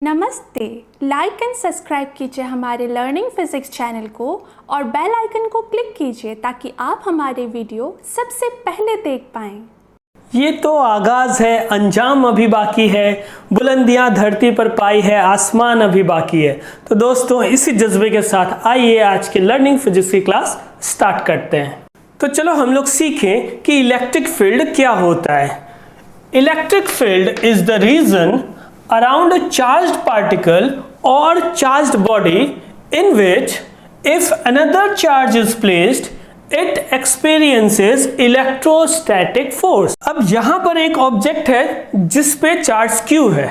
नमस्ते। Like and subscribe कीजिए हमारे लर्निंग फिजिक्स चैनल को और बेल आइकन को क्लिक कीजिए ताकि आप हमारे वीडियो सबसे पहले देख पाएं। ये तो आगाज है, अंजाम अभी बाकी है, बुलंदियां धरती पर पाई है, आसमान अभी बाकी है। तो दोस्तों, इसी जज्बे के साथ आइए आज के लर्निंग फिजिक्स की क्लास स्टार्ट करते हैं। तो चलो हम लोग सीखें कि इलेक्ट्रिक फील्ड क्या होता है। Electric field is the region around a charged particle or charged body in which if another charge is placed it experiences electrostatic force। अब यहां पर एक ऑब्जेक्ट है जिस पे चार्ज Q है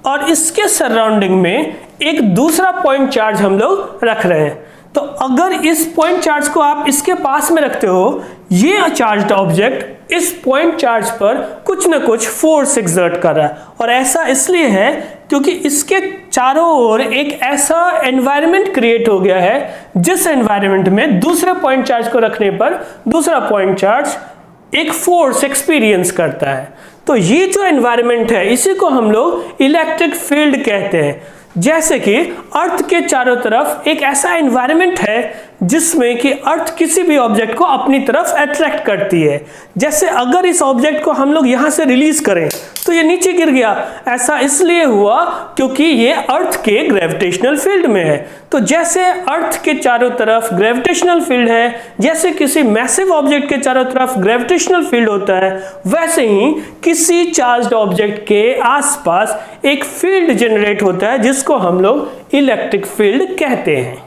और इसके सराउंडिंग में एक दूसरा पॉइंट चार्ज हम लोग रख रहे हैं। तो अगर इस पॉइंट चार्ज को आप इसके पास में रखते हो, ये चार्ज्ड ऑब्जेक्ट इस पॉइंट चार्ज पर कुछ ना कुछ फोर्स एक्सर्ट कर रहा है। और ऐसा इसलिए है क्योंकि इसके चारों ओर एक ऐसा एनवायरनमेंट क्रिएट हो गया है जिस एनवायरनमेंट में दूसरे पॉइंट चार्ज को रखने पर दूसरा पॉइंट चार्ज एक फोर्स एक्सपीरियंस करता है। तो ये जो एनवायरनमेंट है इसी को हम लोग इलेक्ट्रिक फील्ड कहते हैं। जैसे कि अर्थ के चारों तरफ एक ऐसा एनवायरनमेंट है जिसमें कि अर्थ किसी भी ऑब्जेक्ट को अपनी तरफ अट्रैक्ट करती है। जैसे अगर इस ऑब्जेक्ट को हम लोग यहां से रिलीज करें तो ये नीचे गिर गया। ऐसा इसलिए हुआ क्योंकि ये अर्थ के ग्रेविटेशनल फील्ड में है। तो जैसे अर्थ के चारों तरफ ग्रेविटेशनल फील्ड है, जैसे किसी मैसिव ऑब्जेक्ट के चारों तरफ ग्रेविटेशनल फील्ड होता है, वैसे ही किसी चार्ज्ड ऑब्जेक्ट के आसपास एक फील्ड जनरेट होता है जिसको हम लोग इलेक्ट्रिक फील्ड कहते हैं।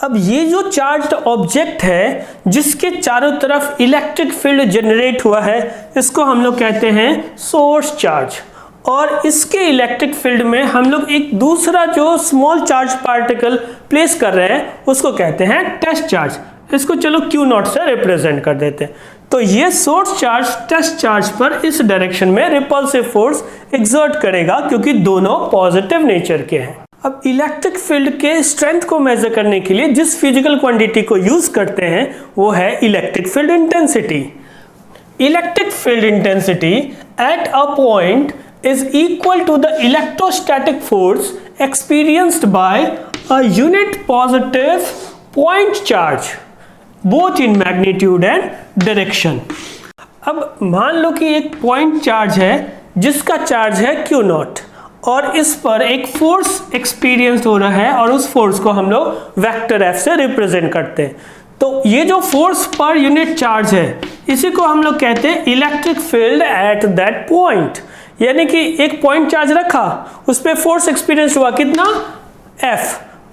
अब ये जो चार्ज्ड ऑब्जेक्ट है जिसके चारों तरफ इलेक्ट्रिक फील्ड जनरेट हुआ है, इसको हम लोग कहते हैं सोर्स चार्ज। और इसके इलेक्ट्रिक फील्ड में हम लोग एक दूसरा जो स्मॉल चार्ज पार्टिकल प्लेस कर रहे हैं उसको कहते हैं टेस्ट चार्ज। इसको चलो Q0 से रिप्रेजेंट कर देते हैं। तो ये सोर्स चार्ज टेस्ट चार्ज पर इस डायरेक्शन में रिपल्सिव फोर्स एक्सर्ट करेगा क्योंकि दोनों पॉजिटिव नेचर के हैं। अब इलेक्ट्रिक फील्ड के स्ट्रेंथ को मेजर करने के लिए जिस फिजिकल क्वांटिटी को यूज करते हैं वो है electric field intensity. Electric field intensity at a point is equal to the electrostatic force experienced by a unit positive point charge both in magnitude and direction। अब मान लो कि एक पॉइंट चार्ज है जिसका चार्ज है Q0 और इस पर एक फोर्स एक्सपीरियंस हो रहा है और उस फोर्स को हम लोग वेक्टर F से रिप्रेजेंट करते हैं। तो ये जो फोर्स पर यूनिट चार्ज है इसी को हम लोग कहते हैं electric field at that point. यानी कि एक पॉइंट चार्ज रखा, उस पर फोर्स एक्सपीरियंस हुआ कितना F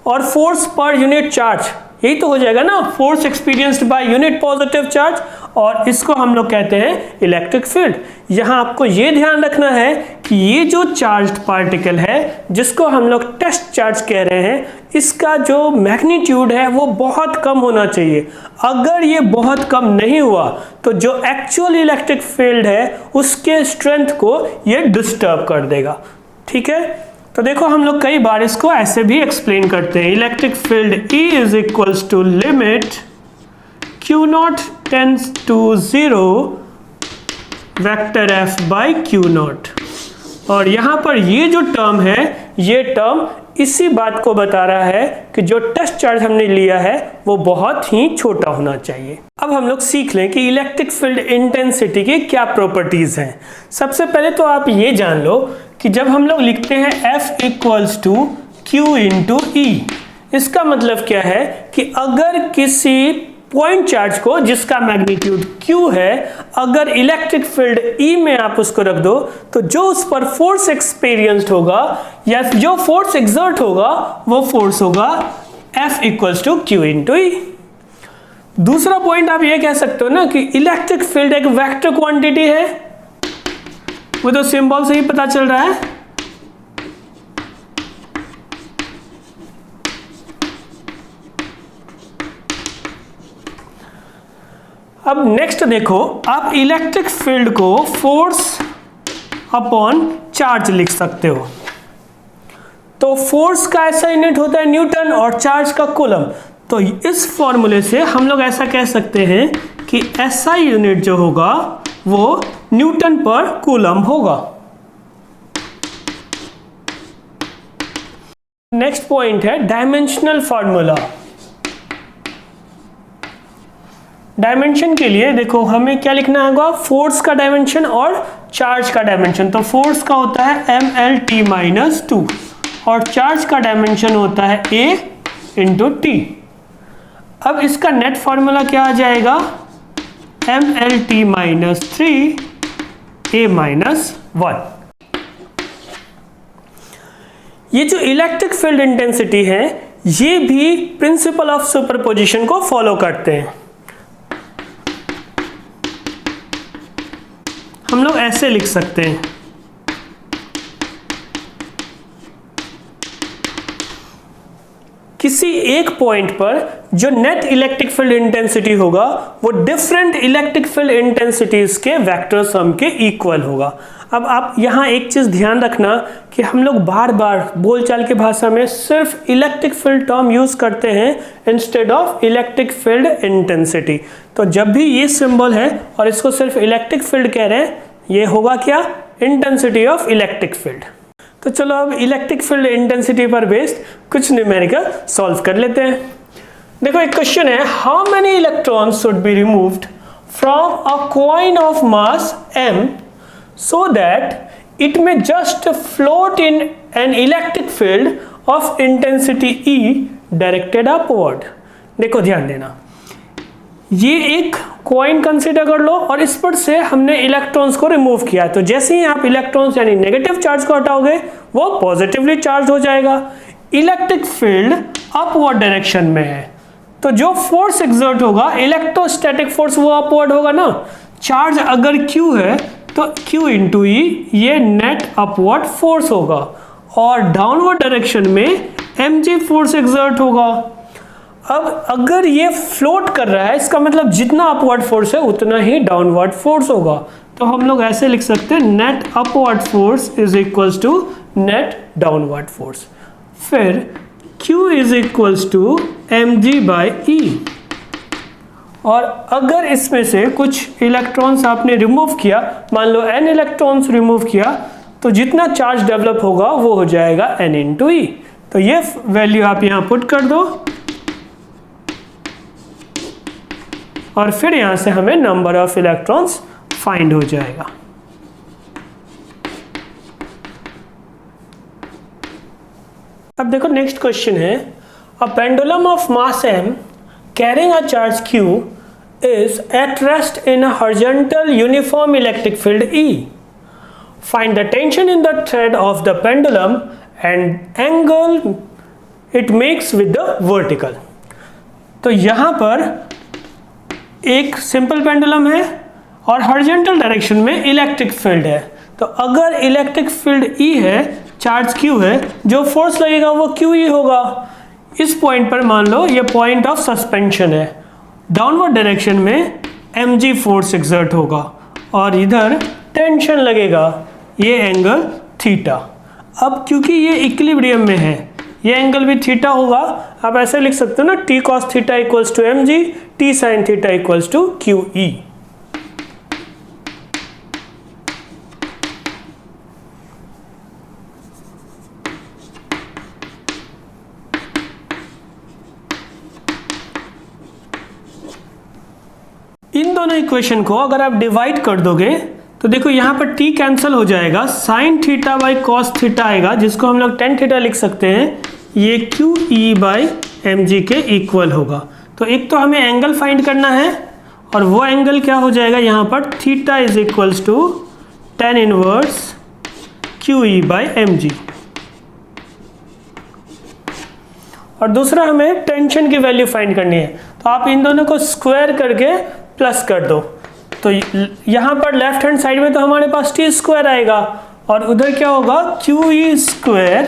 और फोर्स पर यूनिट चार्ज, यही तो हो जाएगा ना, force experienced by unit positive charge, और इसको हम लोग कहते हैं इलेक्ट्रिक फील्ड। यहां आपको ये ध्यान रखना है कि ये जो चार्ज्ड पार्टिकल है जिसको हम लोग टेस्ट चार्ज कह रहे हैं, इसका जो मैग्नीट्यूड है वो बहुत कम होना चाहिए। अगर ये बहुत कम नहीं हुआ तो जो एक्चुअल इलेक्ट्रिक फील्ड है उसके स्ट्रेंथ को ये डिस्टर्ब कर देगा। ठीक है, तो देखो हम लोग कई बार इसको ऐसे भी एक्सप्लेन करते हैं। Electric field E is equals to limit Q0 tends to 0 vector F by Q0। और यहाँ पर ये जो टर्म है ये टर्म इसी बात को बता रहा है कि जो टेस्ट चार्ज हमने लिया है वो बहुत ही छोटा होना चाहिए। अब हम लोग सीख लें कि इलेक्ट्रिक फील्ड इंटेंसिटी की क्या प्रॉपर्टीज हैं। सबसे पहले तो आप ये जान लो कि जब हम लोग लिखते हैं F equals to Q into E, इसका मतलब क्या है कि अगर किसी पॉइंट चार्ज को जिसका मैग्नीट्यूड Q है, अगर इलेक्ट्रिक फील्ड E में आप उसको रख दो तो जो उस पर फोर्स एक्सपीरियंस्ड होगा या जो फोर्स एक्सर्ट होगा वो फोर्स होगा F equals to Q into E। दूसरा पॉइंट आप ये कह सकते हो ना कि इलेक्ट्रिक फील्ड एक वेक्टर क्वांटिटी है, वो तो सिंबल से ही पता चल रहा है। अब नेक्स्ट देखो, आप इलेक्ट्रिक फील्ड को फोर्स अपॉन चार्ज लिख सकते हो। तो फोर्स का ऐसा यूनिट होता है न्यूटन और चार्ज का कूलम। तो इस फॉर्मूले से हम लोग ऐसा कह सकते हैं कि SI यूनिट जो होगा वो न्यूटन पर कूलम होगा। नेक्स्ट पॉइंट है डायमेंशनल फॉर्मूला। डायमेंशन के लिए देखो हमें क्या लिखना होगा, फोर्स का डायमेंशन और चार्ज का डायमेंशन। तो फोर्स का होता है mlt-2 और चार्ज का डायमेंशन होता है a/t। अब इसका नेट फॉर्मूला क्या आ जाएगा, mlt-3 a-1। ये जो इलेक्ट्रिक फील्ड इंटेंसिटी है ये भी प्रिंसिपल ऑफ सुपरपोजिशन को फॉलो करते हैं। हम लोग ऐसे लिख सकते हैं, किसी एक पॉइंट पर जो नेट इलेक्ट्रिक फील्ड इंटेंसिटी होगा वो डिफरेंट इलेक्ट्रिक फील्ड इंटेंसिटीज के वेक्टर सम के इक्वल होगा। अब आप यहां एक चीज ध्यान रखना कि हम लोग बार बार बोलचाल की भाषा में सिर्फ इलेक्ट्रिक फील्ड टर्म यूज करते हैं instead of electric field intensity. तो जब भी ये सिंबल है और इसको सिर्फ इलेक्ट्रिक फील्ड कह रहे हैं, ये होगा क्या, इंटेंसिटी ऑफ इलेक्ट्रिक फील्ड। तो चलो अब इलेक्ट्रिक फील्ड इंटेंसिटी पर बेस्ड कुछ न्यूमेरिकल सॉल्व कर लेते हैं। देखो एक क्वेश्चन है, how many electrons should be removed from a coin of mass m so that it may just float in an electric field of intensity E directed upward। देखो ध्यान देना, ये एक कॉइन कंसीडर कर लो और इस पर से हमने इलेक्ट्रॉन्स को रिमूव किया। तो जैसे ही आप इलेक्ट्रॉन्स यानी नेगेटिव चार्ज को हटाओगे वो पॉजिटिवली चार्ज हो जाएगा। इलेक्ट्रिक फील्ड अपवर्ड डायरेक्शन में है, तो जो फोर्स एक्सर्ट होगा इलेक्ट्रोस्टैटिक फोर्स वो अपवर्ड होगा ना। चार्ज अगर Q है तो Q इंटू E ये नेट अपवर्ड फोर्स होगा और डाउनवर्ड डायरेक्शन में mg फोर्स एक्सर्ट होगा। अब अगर ये फ्लोट कर रहा है इसका मतलब जितना अपवर्ड फोर्स है उतना ही डाउनवर्ड फोर्स होगा। तो हम लोग ऐसे लिख सकते हैं, net upward force is equals to net downward force. फिर Q is equals to mg/E। और अगर इसमें से कुछ इलेक्ट्रॉन्स आपने रिमूव किया, मान लो n इलेक्ट्रॉन्स रिमूव किया, तो जितना चार्ज डेवलप होगा वो हो जाएगा n इंटू ई। तो ये वैल्यू आप यहां पुट कर दो और फिर यहां से हमें नंबर ऑफ इलेक्ट्रॉन्स फाइंड हो जाएगा। अब देखो नेक्स्ट क्वेश्चन है, a pendulum of mass m carrying a charge Q is at rest in a horizontal uniform electric field E. Find the tension in the thread of the pendulum and angle it makes with the vertical. तो यहाँ पर एक simple pendulum है और horizontal direction में electric field है। तो अगर इलेक्ट्रिक फील्ड E है, चार्ज Q है, जो फोर्स लगेगा वो QE होगा। इस पॉइंट पर मान लो ये पॉइंट ऑफ सस्पेंशन है, डाउनवर्ड डायरेक्शन में mg फोर्स एक्सर्ट होगा और इधर टेंशन लगेगा, ये एंगल थीटा। अब क्योंकि ये इक्विलिब्रियम में है ये एंगल भी थीटा होगा। आप ऐसे लिख सकते हो ना, t cos theta equals to mg, t sin theta equals to QE। इन दोनों इक्वेशन को अगर आप डिवाइड कर दोगे तो देखो यहाँ पर t कैंसिल हो जाएगा, sine theta by cos theta आएगा जिसको हम लोग टेन थीटा लिख सकते हैं, ये QE बाई mg के इक्वल होगा। तो एक तो हमें एंगल फाइंड करना है और वो एंगल क्या हो जाएगा यहाँ पर, theta is equals to tan inverse QE by mg। और दूसरा हमें टेंशन की वैल्यू फाइंड करनी है, तो आप इन दोनों को स्क्वायर करके प्लस कर दो। तो यहाँ पर लेफ्ट हैंड साइड में तो हमारे पास t स्क्वायर आएगा और उधर क्या होगा, QE square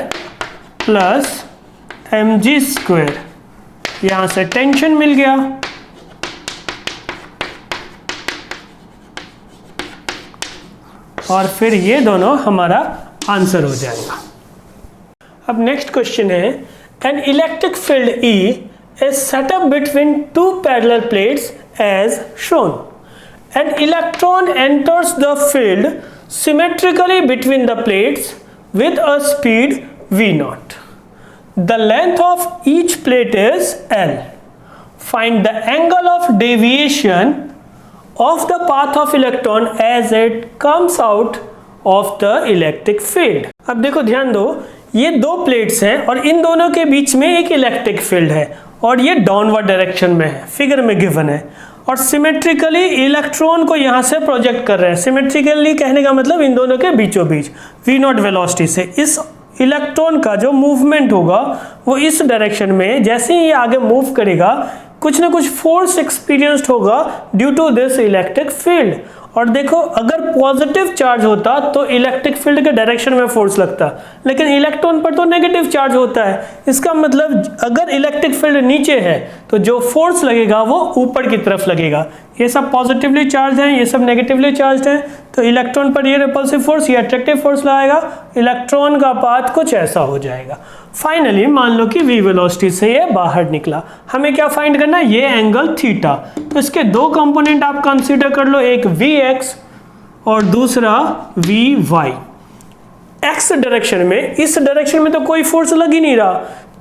plus mg square. यहाँ से टेंशन मिल गया। और फिर ये दोनों हमारा आंसर हो जाएगा। अब नेक्स्ट क्वेश्चन है, an electric field E is set up between two parallel plates as shown. An electron enters the field symmetrically between the plates with a speed v0. The length of each plate is L, find the angle of deviation of the path of electron as it comes out of the electric field। अब देखो ध्यान दो, ये दो plates हैं और इन दोनों के बीच में एक इलेक्ट्रिक फील्ड है और ये डाउनवर्ड डायरेक्शन में है, फिगर में गिवन है, और सिमेट्रिकली इलेक्ट्रॉन को यहाँ से प्रोजेक्ट कर रहे हैं। सिमेट्रिकली कहने का मतलब इन दोनों के बीचों बीच v0 वेलोसिटी से इस इलेक्ट्रॉन का जो मूवमेंट होगा वो इस डायरेक्शन में, जैसे ही ये आगे मूव करेगा कुछ ना कुछ फोर्स एक्सपीरियंस्ड होगा due to this electric field. और देखो अगर पॉजिटिव चार्ज होता तो इलेक्ट्रिक फील्ड के डायरेक्शन में फोर्स लगता, लेकिन इलेक्ट्रॉन पर तो नेगेटिव चार्ज होता है। इसका मतलब अगर इलेक्ट्रिक फील्ड नीचे है तो जो फोर्स लगेगा वो ऊपर की तरफ लगेगा। ये सब पॉजिटिवली चार्ज हैं, ये सब नेगेटिवली चार्ज हैं, तो इलेक्ट्रॉन पर ये रिपल्सिव फोर्स, ये अट्रैक्टिव फोर्स लगाएगा, इलेक्ट्रॉन का पाथ कुछ ऐसा हो जाएगा। फाइनली मान लो कि v वेलोसिटी से ये बाहर निकला, हमें क्या फाइंड करना है, ये एंगल थीटा। तो इसके दो कंपोनेंट आप कंसीडर कर लो, एक vx और दूसरा vy। x डायरेक्शन में, इस डायरेक्शन में तो कोई फोर्स लग ही नहीं रहा,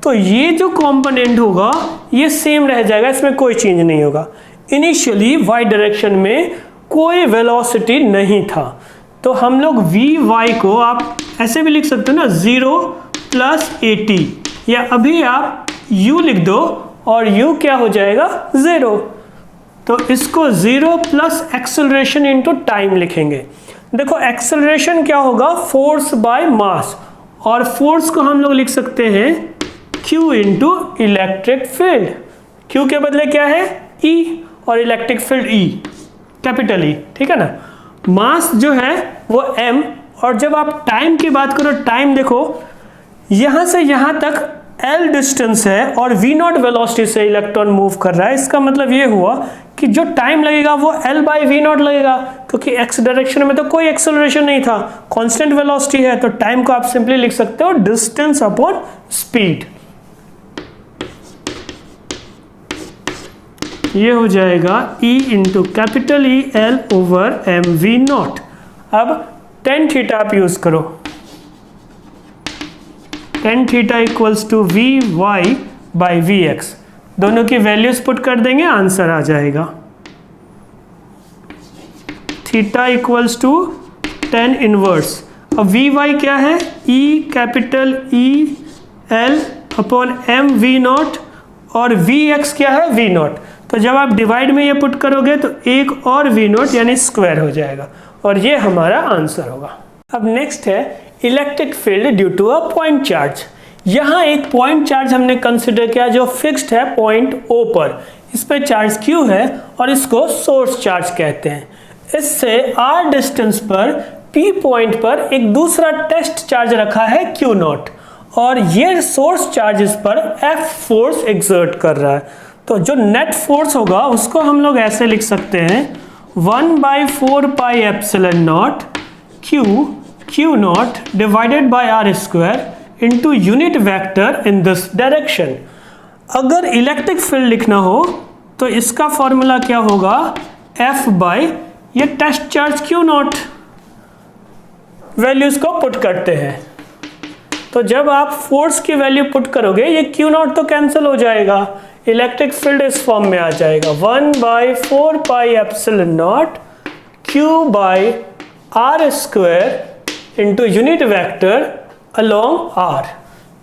तो ये जो कंपोनेंट होगा ये सेम रह जाएगा, इसमें कोई चेंज नहीं होगा। इनिशियली y डायरेक्शन में कोई वेलोसिटी नहीं था, तो हम लोग vy को आप ऐसे भी लिख सकते हो ना, 0 प्लस at, या अभी आप u लिख दो और u क्या हो जाएगा 0, तो इसको 0 प्लस एक्सेलरेशन इनटू टाइम लिखेंगे। देखो एक्सेलरेशन क्या होगा, फोर्स बाय मास, और फोर्स को हम लोग लिख सकते हैं q into electric field. q के बदले क्या है E, और electric field E, capital E, ठीक है ना। मास जो है वो m, और जब आप टाइम की बात करो, टाइम देखो यहां से यहां तक L डिस्टेंस है और v0 वेलोसिटी से इलेक्ट्रॉन मूव कर रहा है। इसका मतलब ये हुआ कि जो टाइम लगेगा वो L बाई v0 लगेगा, क्योंकि x डायरेक्शन में तो कोई एक्सेलरेशन नहीं था, कांस्टेंट वेलोसिटी है, तो टाइम को आप सिंपली लिख सकते हो डिस्टेंस अपॉन स्पीड। ये हो जाएगा E into capital E L over m v0। अब tan थीटा आप यूज करो, tan theta equals to V Y by V X, दोनों की वैल्यूज पुट कर देंगे, आंसर आ जाएगा। Theta equals to tan inverse, अब वी वाई क्या है, E capital E L upon m V naught, और वी एक्स क्या है वी नॉट। तो जब आप डिवाइड में ये पुट करोगे तो एक और वी नॉट यानी स्क्वायर हो जाएगा, और ये हमारा आंसर होगा। अब नेक्स्ट है electric field due to a point charge. यहाँ एक पॉइंट चार्ज हमने कंसिडर किया जो फिक्स्ड है पॉइंट O पर, इस पर चार्ज Q है और इसको सोर्स चार्ज कहते हैं। इससे R डिस्टेंस पर P पॉइंट पर एक दूसरा टेस्ट चार्ज रखा है Q0, और ये सोर्स चार्ज इस पर F फोर्स एक्सर्ट कर रहा है। तो जो नेट फोर्स होगा उसको हम लोग ऐसे लिख सकते हैं 1/4 pi epsilon not Q0 divided by R square into unit vector in this direction. अगर इलेक्ट्रिक फील्ड लिखना हो तो इसका फॉर्मूला क्या होगा, F बाय ये टेस्ट चार्ज Q0, वैल्यूज को पुट करते हैं। तो जब आप फोर्स की वैल्यू पुट करोगे ये Q0 तो कैंसिल हो जाएगा, इलेक्ट्रिक फील्ड इस फॉर्म में आ जाएगा 1/4 pi epsilon naught Q by R square into unit vector along R।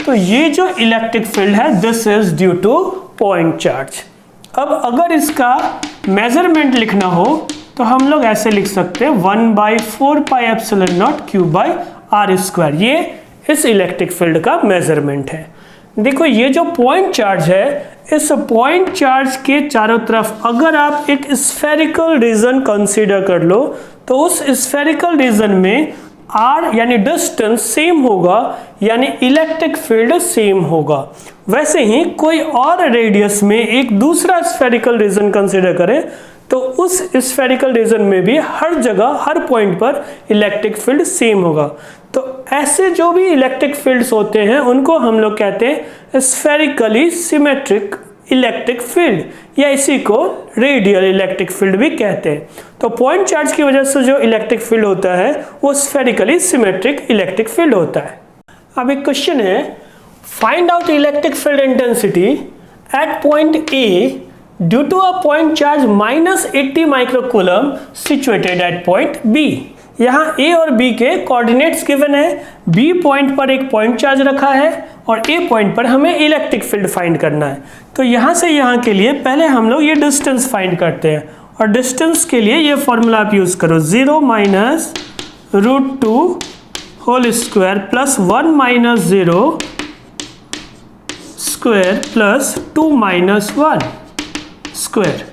तो ये जो इलेक्ट्रिक फील्ड है this is due to point charge. अब अगर इसका मेजरमेंट लिखना हो तो हम लोग ऐसे लिख सकते हैं 1/4 pi epsilon naught Q by R square, ये इस इलेक्ट्रिक फील्ड का मेजरमेंट है। देखो ये जो पॉइंट चार्ज है, इस पॉइंट चार्ज के चारों तरफ अगर आप एक स्फेरिकल रीजन कंसीडर कर लो तो उस स्फेरिकल रीजन में R यानी डिस्टेंस सेम होगा, यानी इलेक्ट्रिक फील्ड सेम होगा। वैसे ही कोई और रेडियस में एक दूसरा स्फेरिकल रीजन कंसीडर करें तो उस स्फेरिकल रीजन में भी हर जगह हर पॉइंट पर इलेक्ट्रिक फील्ड सेम होगा। तो ऐसे जो भी इलेक्ट्रिक फील्ड्स होते हैं उनको हम लोग कहते हैं स्फेरिकली सिमेट्रिक इलेक्ट्रिक फील्ड, या इसी को रेडियल इलेक्ट्रिक फील्ड भी कहते हैं। तो पॉइंट चार्ज की वजह से जो इलेक्ट्रिक फील्ड होता है वो स्फेरिकली सिमेट्रिक इलेक्ट्रिक फील्ड होता है। अब एक क्वेश्चन है, find out electric field intensity at point A due to a point charge -80 microcoulomb situated at point B. यहाँ ए और बी के कोऑर्डिनेट्स गिवन है, बी पॉइंट पर एक पॉइंट चार्ज रखा है और ए पॉइंट पर हमें इलेक्ट्रिक फील्ड फाइंड करना है। तो यहाँ से यहाँ के लिए पहले हम लोग ये डिस्टेंस फाइंड करते हैं और डिस्टेंस के लिए ये फॉर्मूला आप यूज करो, 0 minus √2 whole square plus 1 minus 0 square plus 2 minus 1 square.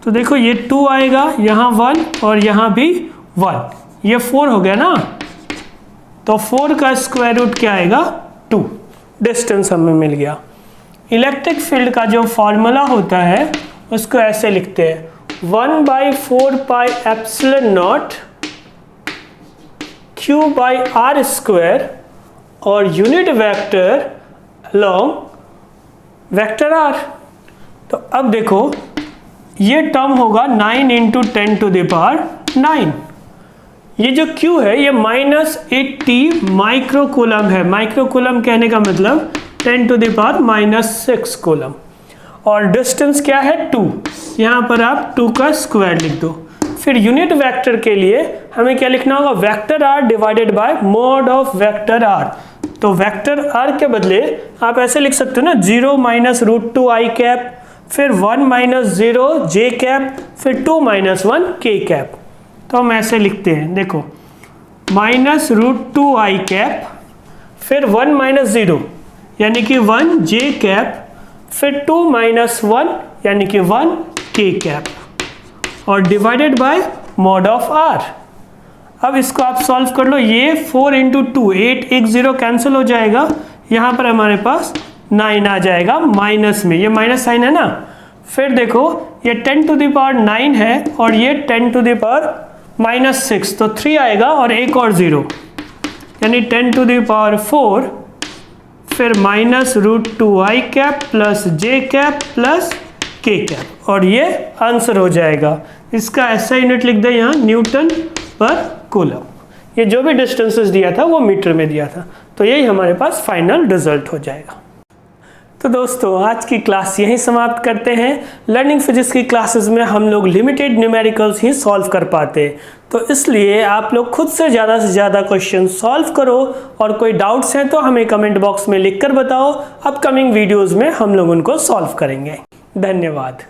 तो देखो ये 2 आएगा, यहाँ 1 और यहाँ भी 1, ये 4 हो गया ना। तो 4 का स्क्वायर रूट क्या आएगा, 2। डिस्टेंस हमें मिल गया। इलेक्ट्रिक फील्ड का जो फॉर्मूला होता है उसको ऐसे लिखते हैं, 1/4 pi epsilon naught Q by r square और unit vector along vector r। तो अब देखो ये टर्म होगा 9 × 10⁹। ये जो Q है ये -80 माइक्रोकूलम है। माइक्रोकूलम कहने का मतलब 10⁻⁻6 कूलम। और डिस्टेंस क्या है, 2। यहाँ पर आप 2 का स्क्वायर लिख दो। फिर यूनिट वेक्टर के लिए हमें क्या लिखना होगा, vector r divided by mod of vector r। तो वेक्टर r के बदले आप ऐसे लिख सकते हो ना, 0 माइनस √2 i कैप, फिर 1 माइनस 0 j कैप, फिर 2 माइनस 1 k कैप। तो हम ऐसे लिखते हैं, देखो माइनस √2 i कैप, फिर 1 माइनस 0 यानी कि 1 j कैप, फिर 2 माइनस 1 यानी कि 1 k कैप और divided by mod of r। अब इसको आप सॉल्व कर लो, ये 4 × 2 8 1 0 कैंसिल हो जाएगा। यहाँ पर हमारे पास 9 आ जाएगा माइनस में, ये माइनस साइन है ना। फिर देखो ये 10⁹ है और ये 10⁻⁻6, तो 3 आएगा और एक और 0 यानी 10⁴, फिर minus √2 i cap plus j cap plus k cap और ये आंसर हो जाएगा। इसका ऐसा यूनिट लिख दे यहाँ, न्यूटन पर कूलम। ये जो भी डिस्टेंसेस दिया था वो मीटर में दिया था। तो यही हमारे पास फाइनल रिजल्ट हो जाएगा। तो दोस्तों आज की क्लास यहीं समाप्त करते हैं। लर्निंग फिजिक्स की क्लासेस में हम लोग लिमिटेड न्यूमेरिकल्स ही सॉल्व कर पाते, तो इसलिए आप लोग खुद से ज़्यादा क्वेश्चन सॉल्व करो और कोई डाउट्स हैं तो हमें कमेंट बॉक्स में लिख कर बताओ। अपकमिंग वीडियोज़ में हम लोग उनको सॉल्व करेंगे। धन्यवाद।